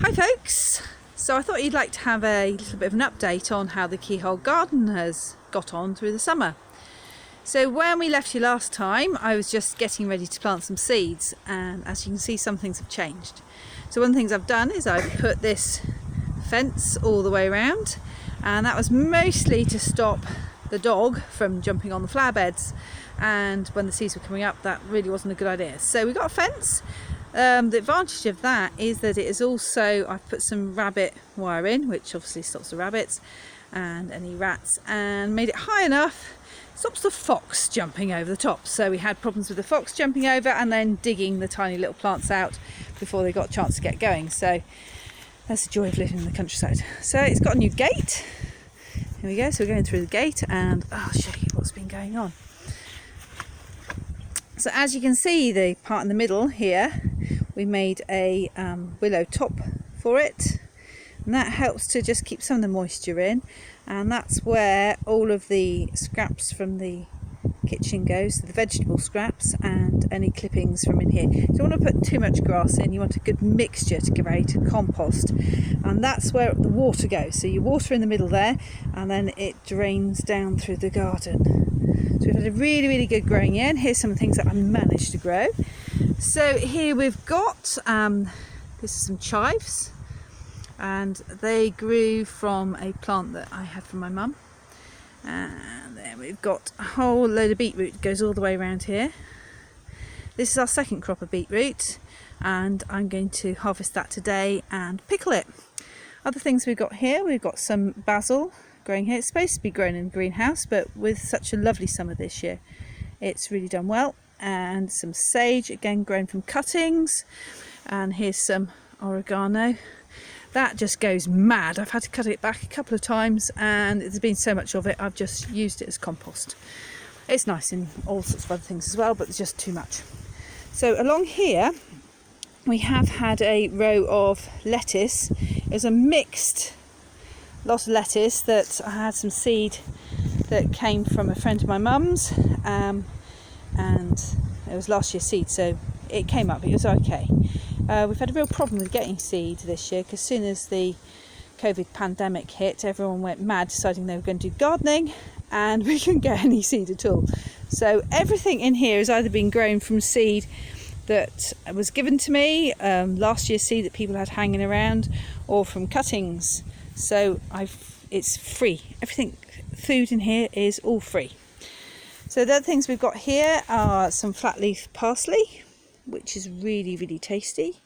Hi folks! So I thought you'd like to have a little bit of an update on how the Keyhole garden has got on through the summer. So when we left you last time, I was just getting ready to plant some seeds, and as you can see, some things have changed. So one of the things I've done is I've put this fence all the way around, and that was mostly to stop the dog from jumping on the flower beds, and when the seeds were coming up that really wasn't a good idea. So we got a fence. The advantage of that is that it is also, I've put some rabbit wire in, which obviously stops the rabbits and any rats, and made it high enough, stops the fox jumping over the top. So we had problems with the fox jumping over and then digging the tiny little plants out before they got a chance to get going. So that's the joy of living in the countryside. So it's got a new gate. Here we go, so we're going through the gate and I'll show you what's been going on. So as you can see, the part in the middle here, we made a willow top for it, and that helps to just keep some of the moisture in, and that's where all of the scraps from the kitchen goes, so the vegetable scraps and any clippings from in here. So you don't want to put too much grass in, you want a good mixture to create a compost, and that's where the water goes. So you water in the middle there, and then it drains down through the garden. So we've had a really good growing year, and here's some of the things that I managed to grow. So here we've got, this is some chives, and they grew from a plant that I had from my mum. And then we've got a whole load of beetroot that goes all the way around here. This is our second crop of beetroot, and I'm going to harvest that today and pickle it. Other things we've got here, we've got some basil growing here. It's supposed to be grown in a greenhouse, but with such a lovely summer this year, it's really done well. And some sage, again grown from cuttings, and here's some oregano. That just goes mad. I've had to cut it back a couple of times, and there's been so much of it I've just used it as compost. It's nice in all sorts of other things as well, but there's just too much. So along here we have had a row of lettuce. It's a mixed lot of lettuce that I had some seed that came from a friend of my mum's, and it was last year's seed, so it came up, it was okay. We've had a real problem with getting seed this year, because as soon as the COVID pandemic hit, everyone went mad deciding they were going to do gardening, and we couldn't get any seed at all. So everything in here has either been grown from seed that was given to me, last year's seed that people had hanging around, or from cuttings. So it's free. Everything, food in here is all free. So the other things we've got here are some flat leaf parsley, which is really tasty.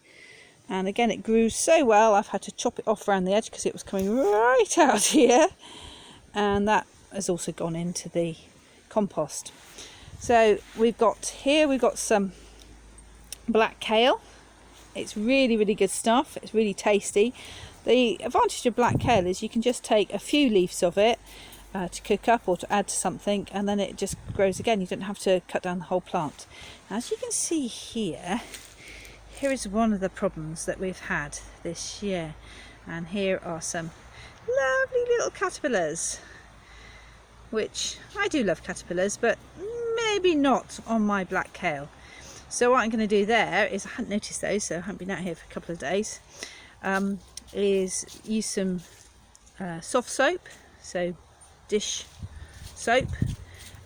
And again, it grew so well, I've had to chop it off around the edge because it was coming right out here. And that has also gone into the compost. So we've got some black kale. It's really good stuff. It's really tasty. The advantage of black kale is you can just take a few leaves of it to cook up or to add to something, and then it just grows again. You don't have to cut down the whole plant. As you can see here is one of the problems that we've had this year, and here are some lovely little caterpillars, which I do love caterpillars, but maybe not on my black kale. So what I'm going to do there is, I hadn't noticed those, so I haven't been out here for a couple of days, is use some soft soap, so dish soap,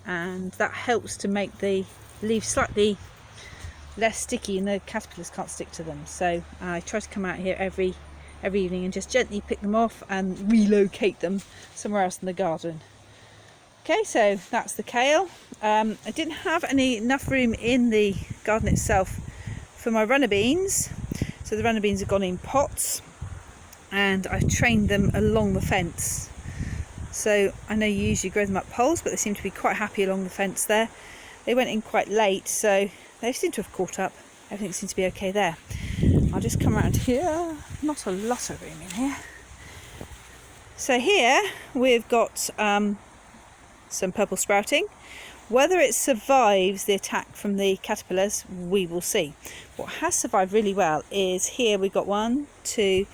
and that helps to make the leaves slightly less sticky and the caterpillars can't stick to them. So I try to come out here every evening and just gently pick them off and relocate them somewhere else in the garden. Okay, so that's the kale. I didn't have enough room in the garden itself for my runner beans, so the runner beans have gone in pots, and I've trained them along the fence. So I know you usually grow them up poles, but they seem to be quite happy along the fence there. They went in quite late, so they seem to have caught up. Everything seems to be okay there. I'll just come around here. Not a lot of room in here. So here we've got some purple sprouting. Whether it survives the attack from the caterpillars, we will see. What has survived really well is here we've got 1, 2,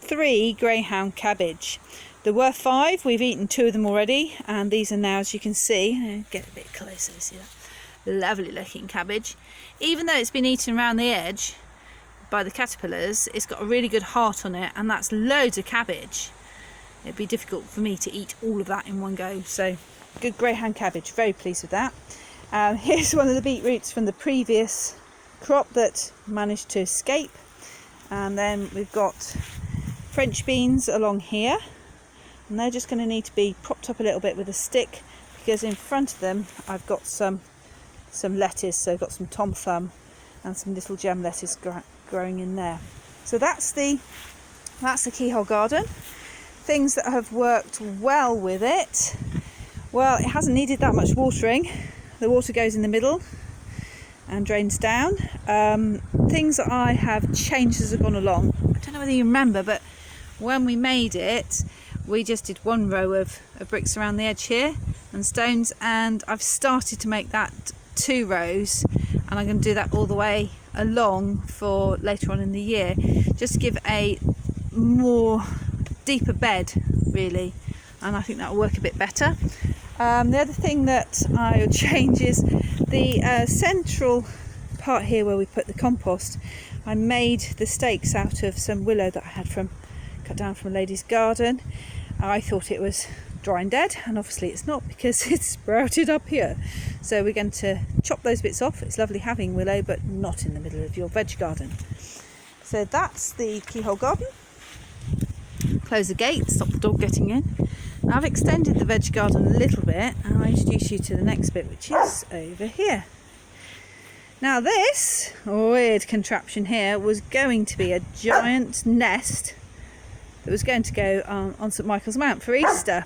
3 greyhound cabbage. There were 5, we've eaten 2 of them already, and these are now, as you can see, get a bit closer to see that lovely looking cabbage. Even though it's been eaten around the edge, by the caterpillars, it's got a really good heart on it, and that's loads of cabbage. It'd be difficult for me to eat all of that in one go. So good greyhound cabbage, very pleased with that. Here's one of the beetroots from the previous crop that managed to escape. And then we've got French beans along here, and they're just going to need to be propped up a little bit with a stick, because in front of them I've got some lettuce. So I've got some tom thumb and some little gem lettuce growing in there. So that's the Keyhole garden. Things that have worked well with it, well, it hasn't needed that much watering. The water goes in the middle and drains down. Things that I have changed as I've gone along, I don't know whether you remember, but when we made it, we just did one row of bricks around the edge here and stones, and I've started to make that 2 rows, and I'm going to do that all the way along for later on in the year, just to give a more deeper bed really, and I think that will work a bit better. The other thing that I would change is the central part here where we put the compost. I made the stakes out of some willow that I had cut down from a lady's garden. I thought it was dry and dead, and obviously it's not, because it's sprouted up here. So we're going to chop those bits off. It's lovely having willow, but not in the middle of your veg garden. So that's the Keyhole garden. Close the gate, stop the dog getting in. Now I've extended the veg garden a little bit, and I'll introduce you to the next bit, which is over here. Now this weird contraption here was going to be a giant nest that was going to go on St Michael's Mount for Easter.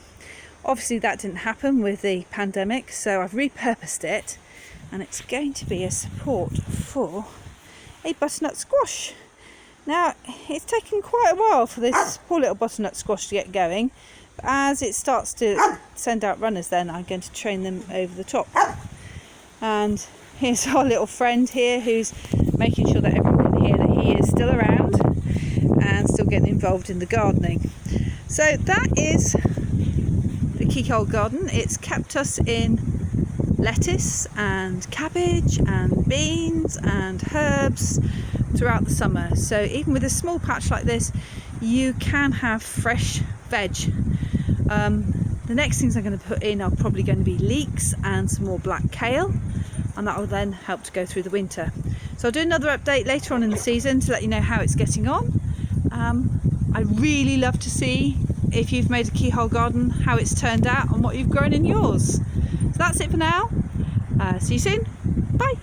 Obviously that didn't happen with the pandemic, so I've repurposed it, and it's going to be a support for a butternut squash. Now it's taken quite a while for this poor little butternut squash to get going, but as it starts to send out runners, then I'm going to train them over the top. And here's our little friend here, who's making sure that everyone can hear that he is still around and still getting involved in the gardening. So that is the Keyhole garden. It's kept us in lettuce and cabbage and beans and herbs throughout the summer. So even with a small patch like this, you can have fresh veg. The next things I'm going to put in are probably going to be leeks and some more black kale, and that will then help to go through the winter. So I'll do another update later on in the season to let you know how it's getting on. I'd really love to see, if you've made a Keyhole garden, how it's turned out and what you've grown in yours. So that's it for now. See you soon. Bye.